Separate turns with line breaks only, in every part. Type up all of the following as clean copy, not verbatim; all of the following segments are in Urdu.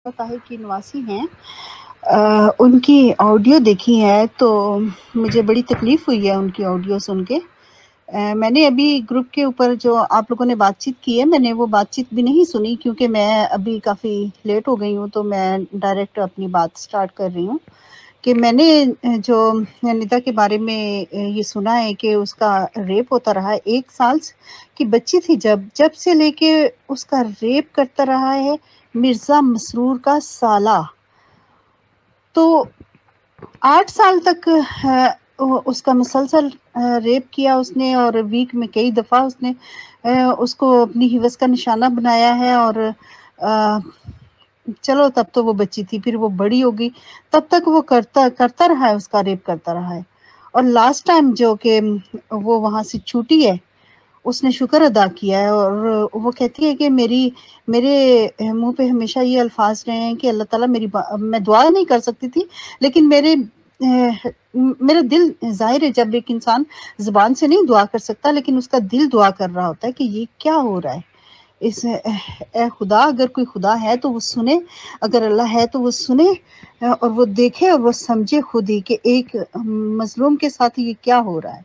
طاہر کی نواسی ہیں، ان کی آڈیو دیکھی ہے تو مجھے بڑی تکلیف ہوئی ہے ان کی آڈیو سن کے۔ میں نے ابھی گروپ کے اوپر جو آپ لوگوں نے بات چیت کی ہے، میں نے وہ بات چیت بھی نہیں سنی کیونکہ میں ابھی کافی لیٹ ہو گئی ہوں، تو میں ڈائریکٹ اپنی بات سٹارٹ کر رہی ہوں کہ میں نے جو ندا کے بارے میں یہ سنا ہے کہ اس کا ریپ ہوتا رہا ہے، 1 سال کی بچی تھی جب سے لے کے اس کا ریپ کرتا رہا ہے مرزا مسرور کا سالہ، تو 8 سال تک اس کا مسلسل ریپ کیا اس نے، اور ویک میں کئی دفعہ اس نے اس کو اپنی حوث کا نشانہ بنایا ہے۔ اور چلو تب تو وہ بچی تھی، پھر وہ بڑی ہوگئی، تب تک وہ کرتا رہا ہے، اس کا ریپ کرتا رہا ہے۔ اور لاسٹ ٹائم جو کہ وہ وہاں سے چھوٹی ہے، اس نے شکر ادا کیا ہے، اور وہ کہتی ہے کہ میرے منہ پہ ہمیشہ یہ الفاظ رہے ہیں کہ اللہ تعالیٰ میں دعا نہیں کر سکتی تھی، لیکن میرا دل، ظاہر ہے جب ایک انسان زبان سے نہیں دعا کر سکتا لیکن اس کا دل دعا کر رہا ہوتا ہے کہ یہ کیا ہو رہا ہے۔ اے خدا، اگر کوئی خدا ہے تو وہ سنے، اگر اللہ ہے تو وہ سنے، اور وہ دیکھے اور وہ سمجھے خود ہی کہ ایک مظلوم کے ساتھ یہ کیا ہو رہا ہے۔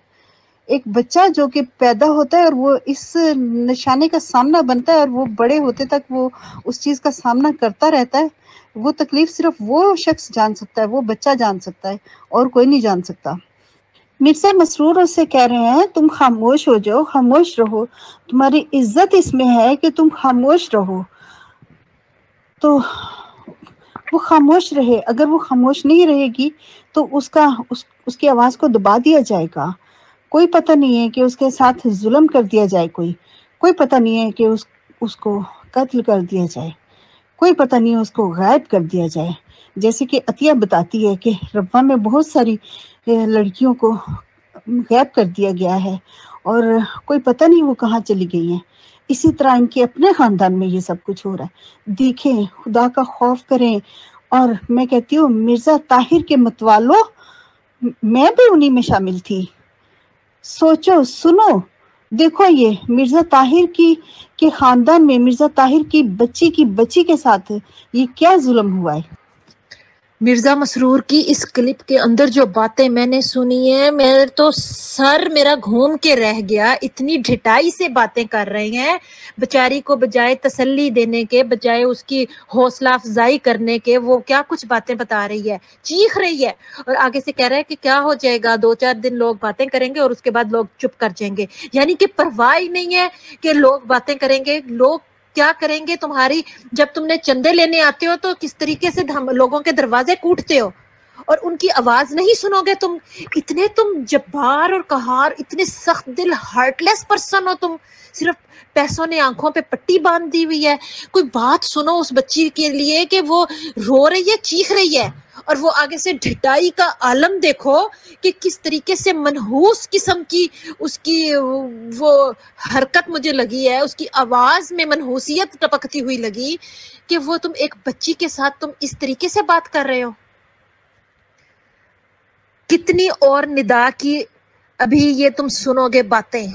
ایک بچہ جو کہ پیدا ہوتا ہے اور وہ اس نشانے کا سامنا بنتا ہے، اور وہ بڑے ہوتے تک وہ اس چیز کا سامنا کرتا رہتا ہے، وہ تکلیف صرف وہ شخص جان سکتا ہے، وہ بچہ جان سکتا ہے، اور کوئی نہیں جان سکتا۔ مرزا مسرور اس سے کہہ رہے ہیں تم خاموش ہو جاؤ، خاموش رہو، تمہاری عزت اس میں ہے کہ تم خاموش رہو۔ تو وہ خاموش رہے، اگر وہ خاموش نہیں رہے گی تو اس کی آواز کو دبا دیا جائے گا۔ کوئی پتہ نہیں ہے کہ اس کے ساتھ ظلم کر دیا جائے، کوئی پتہ نہیں ہے کہ اس کو قتل کر دیا جائے، کوئی پتہ نہیں ہے اس کو غائب کر دیا جائے۔ جیسے کہ عطیہ بتاتی ہے کہ ربوہ میں بہت ساری لڑکیوں کو غائب کر دیا گیا ہے، اور کوئی پتہ نہیں وہ کہاں چلی گئی ہیں۔ اسی طرح ان کے اپنے خاندان میں یہ سب کچھ ہو رہا ہے۔ دیکھیں، خدا کا خوف کریں۔ اور میں کہتی ہوں مرزا طاہر کے متوالوں، میں بھی انہی میں شامل تھی۔ سوچو، سنو، دیکھو یہ مرزا طاہر کے خاندان میں مرزا طاہر کی بچی کے ساتھ یہ کیا ظلم ہوا ہے۔
مرزا مسرور کی اس کلپ کے اندر جو باتیں میں نے سنی ہیں، میرے تو سر میرا گھوم کے رہ گیا۔ اتنی ڈھٹائی سے باتیں کر رہے ہیں بچاری کو، بجائے تسلی دینے کے، بجائے اس کی حوصلہ افزائی کرنے کے، وہ کیا کچھ باتیں بتا رہی ہے، چیخ رہی ہے، اور آگے سے کہہ رہا ہے کہ کیا ہو جائے گا، 2-4 دن لوگ باتیں کریں گے اور اس کے بعد لوگ چپ کر جائیں گے۔ یعنی کہ پرواہ ہی نہیں ہے کہ لوگ باتیں کریں گے، لوگ کیا کریں گے تمہاری۔ جب تم نے چندے لینے آتے ہو تو کس طریقے سے لوگوں کے دروازے کوٹتے ہو، اور ان کی آواز نہیں سنو گے تم۔ اتنے تم جبار اور قہار، اتنے سخت دل، ہارٹ لیس پرسن ہو تم۔ صرف پیسوں نے آنکھوں پہ پٹی باندھ دی ہوئی ہے۔ کوئی بات سنو اس بچی کے لیے کہ وہ رو رہی ہے، چیخ رہی ہے، اور وہ آگے سے ڈھٹائی کا عالم دیکھو کہ کس طریقے سے منحوس قسم کی اس کی وہ حرکت مجھے لگی ہے، اس کی آواز میں منحوسیت ٹپکتی ہوئی لگی کہ وہ تم ایک بچی کے ساتھ تم اس طریقے سے بات کر رہے ہو۔ کتنی اور ندا کی ابھی یہ تم سنو گے باتیں،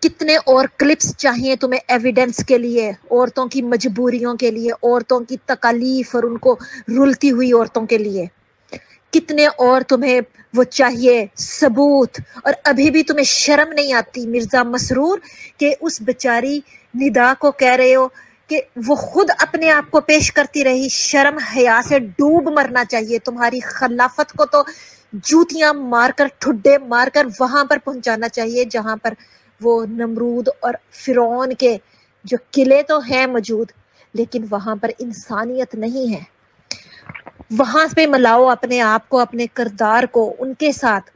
کتنے اور کلپس چاہیے تمہیں ایویڈنس کے لیے، عورتوں کی مجبوریوں کے لیے، عورتوں کی تکالیف اور ان کو رلتی ہوئی عورتوں کے لیے، کتنے اور تمہیں وہ چاہیے ثبوت۔ اور ابھی بھی تمہیں شرم نہیں آتی مرزا مسرور کہ اس بیچاری ندا کو کہہ رہے ہو کہ وہ خود اپنے آپ کو پیش کرتی رہی۔ شرم حیا سے ڈوب مرنا چاہیے تمہاری خلافت کو، تو جوتیاں مار کر، ٹھڈے مار کر وہاں پر پہنچانا چاہیے جہاں پر وہ نمرود اور فرعون کے جو قلعے تو ہیں موجود، لیکن وہاں پر انسانیت نہیں ہے۔ وہاں پہ ملاؤ اپنے آپ کو، اپنے کردار کو ان کے ساتھ،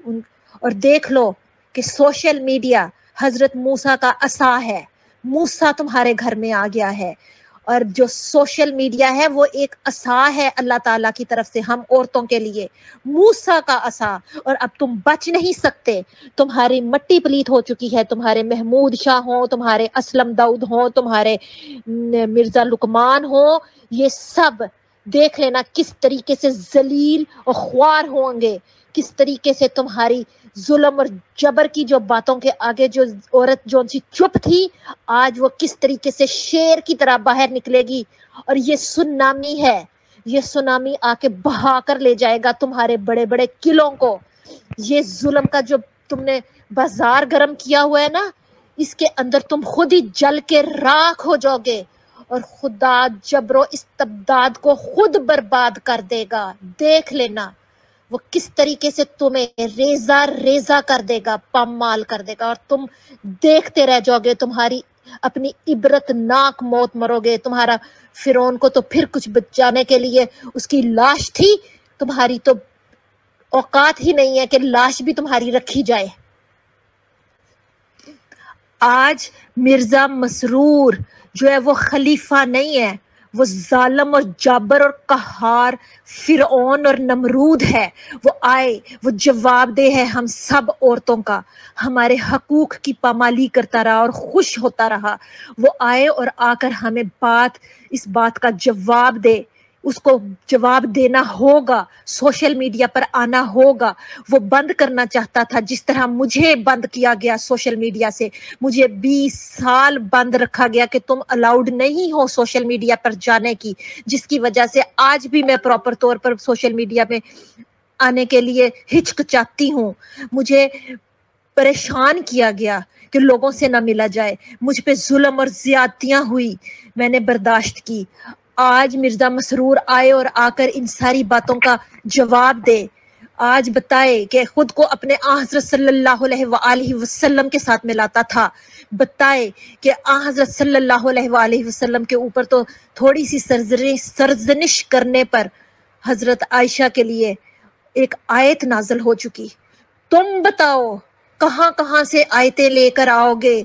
اور دیکھ لو کہ سوشل میڈیا حضرت موسیٰ کا عصا ہے۔ موسیٰ تمہارے گھر میں آ گیا ہے، اور جو سوشل میڈیا ہے وہ ایک عصا ہے اللہ تعالیٰ کی طرف سے ہم عورتوں کے لیے، موسیٰ کا عصا، اور اب تم بچ نہیں سکتے۔ تمہاری مٹی پلیت ہو چکی ہے، تمہارے محمود شاہ ہوں، تمہارے اسلم داؤد ہوں، تمہارے مرزا لقمان ہوں، یہ سب دیکھ لینا کس طریقے سے ذلیل اور خوار ہوں گے، کس طریقے سے تمہاری ظلم اور جبر کی جو باتوں کے آگے جو عورت جو سی چپ تھی، آج وہ کس طریقے سے شیر کی طرح باہر نکلے گی اور یہ سونامی ہے، یہ سونامی آ کے بہا کر لے جائے گا تمہارے بڑے بڑے قلعوں کو. یہ ظلم کا جو تم نے بازار گرم کیا ہوا ہے نا، اس کے اندر تم خود ہی جل کے راکھ ہو جاؤ گے، اور خدا جبر و استبداد کو خود برباد کر دے گا. دیکھ لینا وہ کس طریقے سے تمہیں ریزہ ریزہ کر دے گا، پامال کر دے گا، اور تم دیکھتے رہ جاؤ گے. تمہاری اپنی عبرت ناک موت مرو گے. تمہارا فرعون کو تو پھر کچھ بچانے کے لیے اس کی لاش تھی، تمہاری تو اوقات ہی نہیں ہے کہ لاش بھی تمہاری رکھی جائے. آج مرزا مسرور جو ہے وہ خلیفہ نہیں ہے، وہ ظالم اور جابر اور قہار فرعون اور نمرود ہے. وہ آئے، وہ جواب دہ ہے ہم سب عورتوں کا، ہمارے حقوق کی پامالی کرتا رہا اور خوش ہوتا رہا. وہ آئے اور آ کر ہمیں اس بات کا جواب دے. اس کو جواب دینا ہوگا، سوشل میڈیا پر آنا ہوگا. وہ بند کرنا چاہتا تھا، جس طرح مجھے بند کیا گیا سوشل میڈیا سے. مجھے 20 سال بند رکھا گیا کہ تم الاؤڈ نہیں ہو سوشل میڈیا پر جانے کی، جس کی وجہ سے آج بھی میں پراپر طور پر سوشل میڈیا میں آنے کے لیے ہچکچاتی ہوں. مجھے پریشان کیا گیا کہ لوگوں سے نہ ملا جائے، مجھ پہ ظلم اور زیادتیاں ہوئی، میں نے برداشت کی. آج مرزا مسرور آئے اور آ کر ان ساری باتوں کا جواب دے. آج بتائے کہ خود کو اپنے حضرت صلی اللہ علیہ وآلہ وسلم کے ساتھ ملاتا تھا. بتائے کہ حضرت صلی اللہ علیہ وآلہ وسلم کے اوپر تو تھوڑی سی سرزنش کرنے پر حضرت عائشہ کے لیے ایک آیت نازل ہو چکی. تم بتاؤ کہاں کہاں سے آیتیں لے کر آؤ گے؟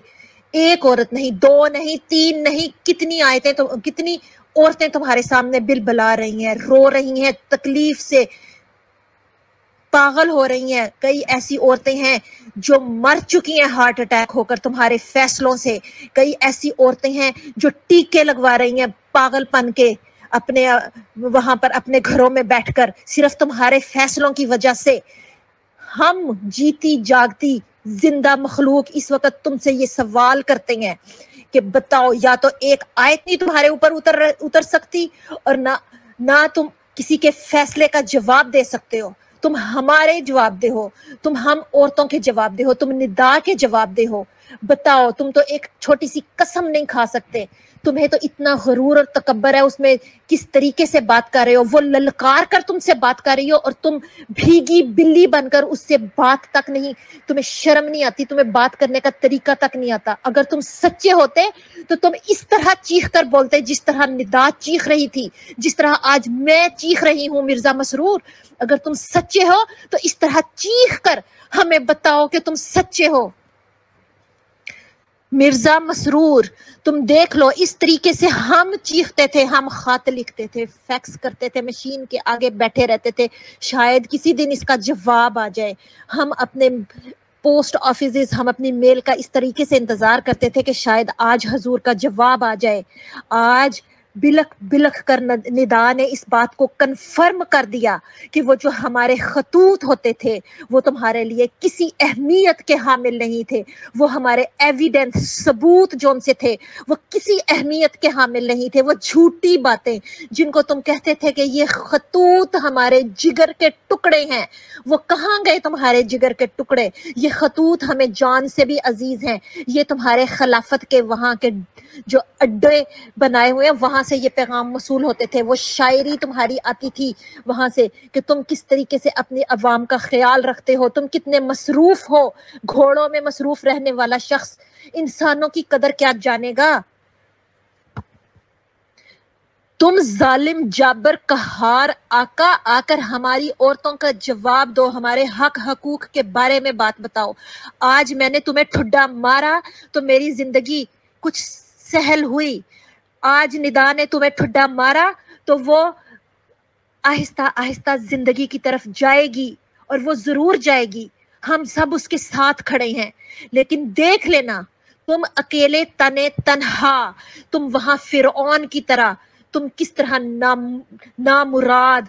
ایک عورت نہیں، 2 نہیں، 3 نہیں، کتنی آیتیں، کتنی عورتیں تمہارے سامنے بلبلا رہی ہیں، رو رہی ہیں، تکلیف سے پاگل ہو رہی ہیں. کئی ایسی عورتیں ہیں جو مر چکی ہیں ہارٹ اٹیک ہو کر تمہارے فیصلوں سے. کئی ایسی عورتیں ہیں جو ٹیکے لگوا رہی ہیں پاگل پن کے، اپنے وہاں پر اپنے گھروں میں بیٹھ کر، صرف تمہارے فیصلوں کی وجہ سے. ہم جیتی جاگتی زندہ مخلوق اس وقت تم سے یہ سوال کرتے ہیں کہ بتاؤ، یا تو ایک آیت نہیں تمہارے اوپر اتر سکتی، اور نہ تم کسی کے فیصلے کا جواب دے سکتے ہو. تم ہمارے جواب دہ ہو، تم ہم عورتوں کے جواب دہ ہو، تم ندا کے جواب دہ ہو. بتاؤ، تم تو ایک چھوٹی سی قسم نہیں کھا سکتے. تمہیں تو اتنا غرور اور تکبر ہے، اس میں کس طریقے سے بات کر رہے ہو. وہ للکار کر تم سے بات کر رہی ہو اور تم بھیگی بلی بن کر اس سے بات تک نہیں، تمہیں شرم نہیں آتی، تمہیں بات کرنے کا طریقہ تک نہیں آتا. اگر تم سچے ہوتے تو تم اس طرح چیخ کر بولتے جس طرح ندا چیخ رہی تھی، جس طرح آج میں چیخ رہی ہوں. مرزا مسرور، اگر تم سچے ہو تو اس طرح چیخ کر ہمیں بتاؤ کہ تم سچے ہو. مرزا مسرور، تم دیکھ لو، اس طریقے سے ہم چیختے تھے، ہم خط لکھتے تھے، فیکس کرتے تھے، مشین کے آگے بیٹھے رہتے تھے، شاید کسی دن اس کا جواب آ جائے. ہم اپنے پوسٹ آفیسز، ہم اپنی میل کا اس طریقے سے انتظار کرتے تھے کہ شاید آج حضور کا جواب آ جائے. آج بلک بلک کر ندا نے اس بات کو کنفرم کر دیا کہ وہ جو ہمارے خطوط ہوتے تھے وہ تمہارے لیے کسی اہمیت کے حامل نہیں تھے. وہ ہمارے ایویڈنس، ثبوت جو ان سے تھے، وہ کسی اہمیت کے حامل نہیں تھے. وہ جھوٹی باتیں جن کو تم کہتے تھے کہ یہ خطوط ہمارے جگر کے ٹکڑے ہیں، وہ کہاں گئے تمہارے جگر کے ٹکڑے؟ یہ خطوط ہمیں جان سے بھی عزیز ہیں. یہ تمہارے خلافت کے وہاں کے جو اڈے بنائے ہوئے ہیں، وہاں سے یہ پیغام موصول ہوتے تھے. وہ شاعری تمہاری آتی تھی وہاں سے کہ تم کس طریقے سے اپنی عوام کا خیال رکھتے ہو، تم کتنے مصروف ہو. گھوڑوں میں مصروف رہنے والا شخص انسانوں کی قدر کیا جانے گا؟ تم ظالم جابر قہار آقا، آ کر ہماری عورتوں کا جواب دو، ہمارے حق حقوق کے بارے میں بات بتاؤ. آج میں نے تمہیں ٹھڈا مارا تو میری زندگی کچھ سہل ہوئی. آج ندا نے تمہیں ٹھڈا مارا تو وہ آہستہ آہستہ زندگی کی طرف جائے گی، اور وہ ضرور جائے گی. ہم سب اس کے ساتھ کھڑے ہیں. لیکن دیکھ لینا، تم اکیلے تنے تنہا، تم وہاں فرعون کی طرح، تم کس طرح نامراد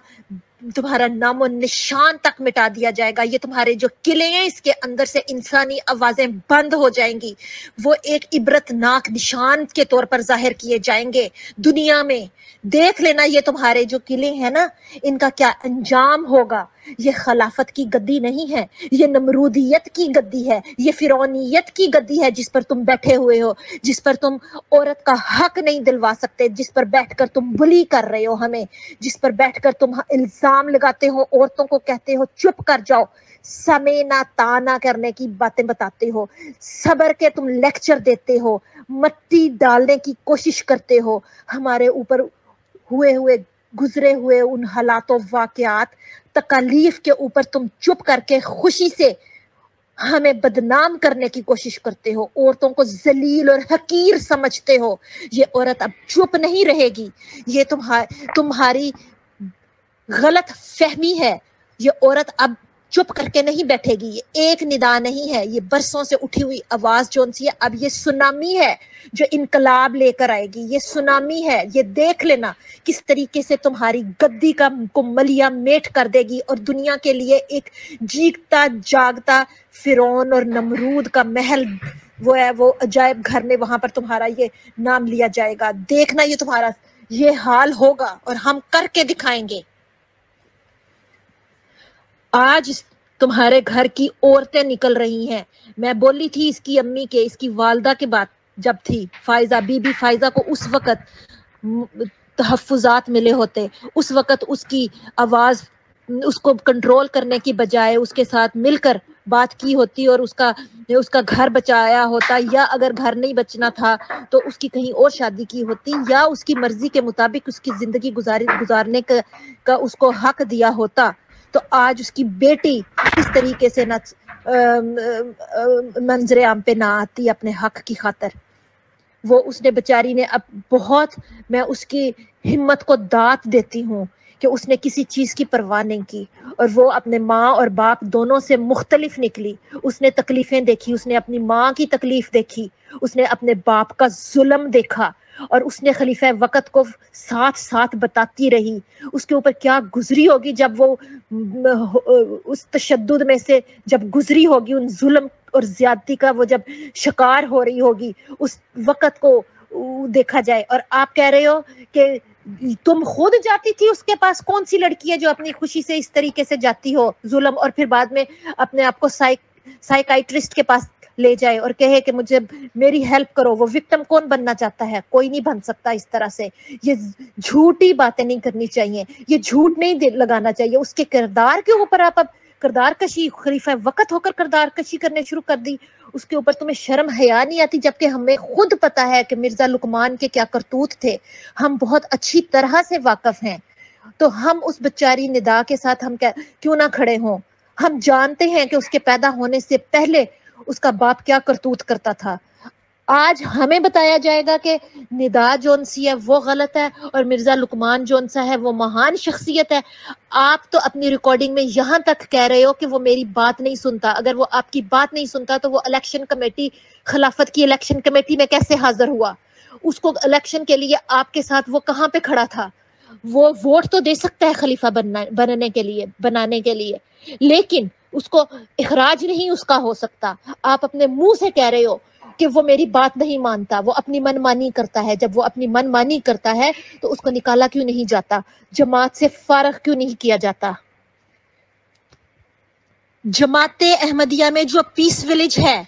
تمہارا نام و نشان تک مٹا دیا جائے گا. یہ تمہارے جو قلعے ہیں اس کے اندر سے انسانی آوازیں بند ہو جائیں گی. وہ ایک عبرتناک نشان کے طور پر ظاہر کیے جائیں گے دنیا میں. دیکھ لینا یہ تمہارے جو قلعے ہیں نا ان کا کیا انجام ہوگا. یہ خلافت کی گدی نہیں ہے, یہ نمرودیت کی گدی ہے, یہ فرعونیت کی گدی ہے جس پر تم بیٹھے ہوئے ہو, جس پر تم عورت کا حق نہیں دلوا سکتے, جس پر بیٹھ کر تم بلی کر رہے ہو ہمیں, جس پر بیٹھ کر تم الزام لگاتے ہو, عورتوں کو کہتے ہو چپ کر جاؤ, سمینا تانا کرنے کی باتیں بتاتے ہو, صبر کے تم لیکچر دیتے ہو, مٹی ڈالنے کی کوشش کرتے ہو. ہمارے اوپر گزرے ہوئے ان حالات و واقعات تکالیف کے اوپر تم چپ کر کے خوشی سے ہمیں بدنام کرنے کی کوشش کرتے ہو, عورتوں کو ذلیل اور حقیر سمجھتے ہو. یہ عورت اب چپ نہیں رہے گی. یہ تمہاری غلط فہمی ہے. یہ عورت اب چپ کر کے نہیں بیٹھے گی. یہ ایک ندا نہیں ہے, یہ برسوں سے اٹھی ہوئی آواز جون سی ہے, اب یہ سونامی ہے جو انقلاب لے کر آئے گی. یہ سونامی ہے, یہ دیکھ لینا کس طریقے سے تمہاری گدی کو ملیا میٹ کر دے گی اور دنیا کے لیے ایک جیگتا جاگتا فرعون اور نمرود کا محل وہ ہے, وہ عجائب گھر میں وہاں پر تمہارا یہ نام لیا جائے گا. دیکھنا یہ تمہارا یہ حال ہوگا اور ہم کر کے دکھائیں گے. آج تمہارے گھر کی عورتیں نکل رہی ہیں. میں بولی تھی اس کی امی کے, اس کی والدہ کے بات جب تھی فائزہ, بی بی فائزہ کو اس وقت تحفظات ملے ہوتے, اس وقت اس کی آواز اس کو کنٹرول کرنے کی بجائے اس کے ساتھ مل کر بات کی ہوتی اور اس کا گھر بچایا ہوتا, یا اگر گھر نہیں بچنا تھا تو اس کی کہیں اور شادی کی ہوتی, یا اس کی مرضی کے مطابق اس کی زندگی گزارنے کا اس کو حق دیا ہوتا. تو آج اس کی بیٹی اس طریقے سے نہ منظر عام پہ نہ آتی اپنے حق کی خاطر. وہ اس نے بیچاری نے اب بہت, میں اس کی ہمت کو داد دیتی ہوں کہ اس نے کسی چیز کی پرواہ نہیں کی, اور وہ اپنے ماں اور باپ دونوں سے مختلف نکلی. اس نے تکلیفیں دیکھی, اس نے اپنی ماں کی تکلیف دیکھی, اس نے اپنے باپ کا ظلم دیکھا, اور اس نے خلیفہ وقت کو ساتھ ساتھ بتاتی رہی. اس کے اوپر کیا گزری ہوگی جب وہ اس تشدد میں سے جب گزری ہوگی, ان ظلم اور زیادتی کا وہ جب شکار ہو رہی ہوگی, اس وقت کو دیکھا جائے. اور آپ کہہ رہے ہو کہ تم خود جاتی تھی اس کے پاس, کون سی لڑکی ہے جو اپنی خوشی سے اس طریقے سے جاتی ہو ظلم, اور پھر بعد میں اپنے آپ کو سائیکائٹرسٹ کے پاس لے جائے اور کہے کہ مجھے میری ہیلپ کرو. وہ وکٹم کون بننا چاہتا ہے؟ کوئی نہیں بن سکتا اس طرح سے. یہ جھوٹی باتیں نہیں کرنی چاہیے, یہ جھوٹ نہیں لگانا چاہیے. اس کے کردار کے اوپر آپ اب کردار کشی, خلیفہ وقت ہو کر کردار کشی کرنے شروع کر دی. اس کے اوپر تمہیں شرم حیا نہیں آتی, جبکہ ہمیں خود پتا ہے کہ مرزا لقمان کے کیا کرتوت تھے, ہم بہت اچھی طرح سے واقف ہیں. تو ہم اس بیچاری ندا کے ساتھ ہم کیوں نہ کھڑے ہوں؟ ہم جانتے ہیں کہ اس کے پیدا ہونے سے پہلے اس کا باپ کیا کرتوت کرتا تھا. آج ہمیں بتایا جائے گا کہ ندا جون سی ہے وہ غلط ہے اور مرزا لقمان جون سا ہے وہ مہان شخصیت ہے. آپ تو اپنی ریکارڈنگ میں یہاں تک کہہ رہے ہو کہ وہ میری بات نہیں سنتا. اگر وہ آپ کی بات نہیں سنتا تو وہ الیکشن کمیٹی, خلافت کی الیکشن کمیٹی میں کیسے حاضر ہوا؟ اس کو الیکشن کے لیے آپ کے ساتھ وہ کہاں پہ کھڑا تھا؟ وہ ووٹ تو دے سکتا ہے خلیفہ بنانے کے لیے, لیکن اس کو اخراج نہیں اس کا ہو سکتا. آپ اپنے منہ سے کہہ رہے ہو کہ وہ میری بات نہیں مانتا, وہ اپنی من مانی کرتا ہے. جب وہ اپنی من مانی کرتا ہے تو اس کو نکالا کیوں نہیں جاتا؟ جماعت سے فارغ کیوں نہیں کیا جاتا؟ جماعت احمدیہ میں جو پیس ولیج ہے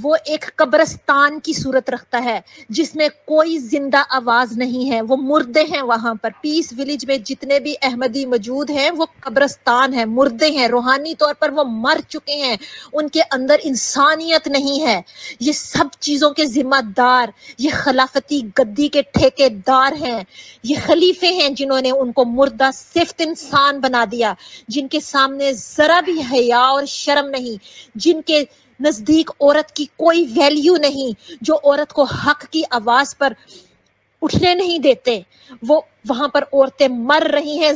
وہ ایک قبرستان کی صورت رکھتا ہے جس میں کوئی زندہ آواز نہیں ہے, وہ مردے ہیں. وہاں پر پیس ولیج میں جتنے بھی احمدی موجود ہیں وہ قبرستان ہیں, مردے ہیں, روحانی طور پر وہ مر چکے ہیں, ان کے اندر انسانیت نہیں ہے. یہ سب چیزوں کے ذمہ دار یہ خلافتی گدی کے ٹھیکے دار ہیں, یہ خلیفے ہیں جنہوں نے ان کو مردہ صفت انسان بنا دیا, جن کے سامنے ذرا بھی حیا اور شرم نہیں, جن کے نزدیک عورت کی کوئی ویلیو نہیں, جو عورت کو حق کی آواز پر اٹھنے نہیں دیتے. وہ وہاں پر عورتیں مر رہی ہیں,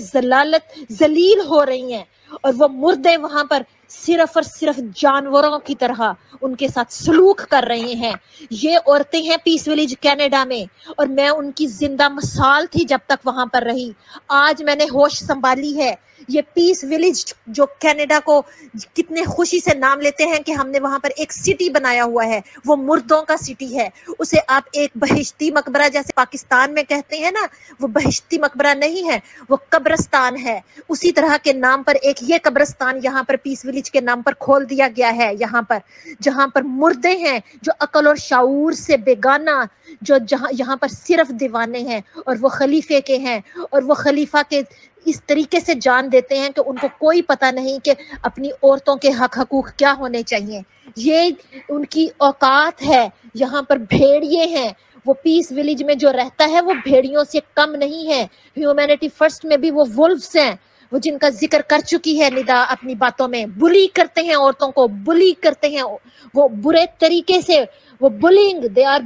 ذلیل ہو رہی ہیں, اور وہ مردے وہاں پر صرف اور صرف جانوروں کی طرح ان کے ساتھ سلوک کر رہے ہیں. یہ عورتیں ہیں پیس ولیج کینیڈا میں، اور میں ان کی زندہ مثال تھی جب تک وہاں پر رہی. آج میں نے ہوش سنبھالی ہے. یہ پیس ولیج جو کینیڈا کو کتنے خوشی سے نام لیتے ہیں کہ ہم نے وہاں پر ایک سٹی بنایا ہوا ہے، وہ مردوں کا سٹی ہے. اسے آپ ایک بہشتی مقبرہ جیسے پاکستان میں کہتے ہیں نا، وہ بہشتی مقبرہ نہیں ہے، وہ قبرستان ہے. اسی طرح کے نام پر ایک یہ قبرستان یہاں پر پیس ولیج کے نام پر کھول دیا گیا ہے، یہاں پر جہاں پر مردے ہیں جو عقل اور شعور سے بیگانہ، جو یہاں پر صرف دیوانے ہیں، اور وہ خلیفے کے ہیں، اور وہ خلیفہ کے اس طریقے سے جان دیتے ہیں کہ ان کو کوئی پتہ نہیں کہ اپنی عورتوں کے حق حقوق کیا ہونے چاہیے. یہ ان کی اوقات ہے. یہاں پر بھیڑیے ہیں. وہ پیس ولیج میں جو رہتا ہے وہ بھیڑیوں سے کم نہیں ہے. ہیومینٹی فرسٹ میں بھی وہ وولفز ہیں، وہ جن کا ذکر کر چکی ہے ندا اپنی باتوں میں. بلی کرتے ہیں عورتوں کو، بلی کرتے ہیں وہ برے طریقے سے. وہ بلنگ، دے آر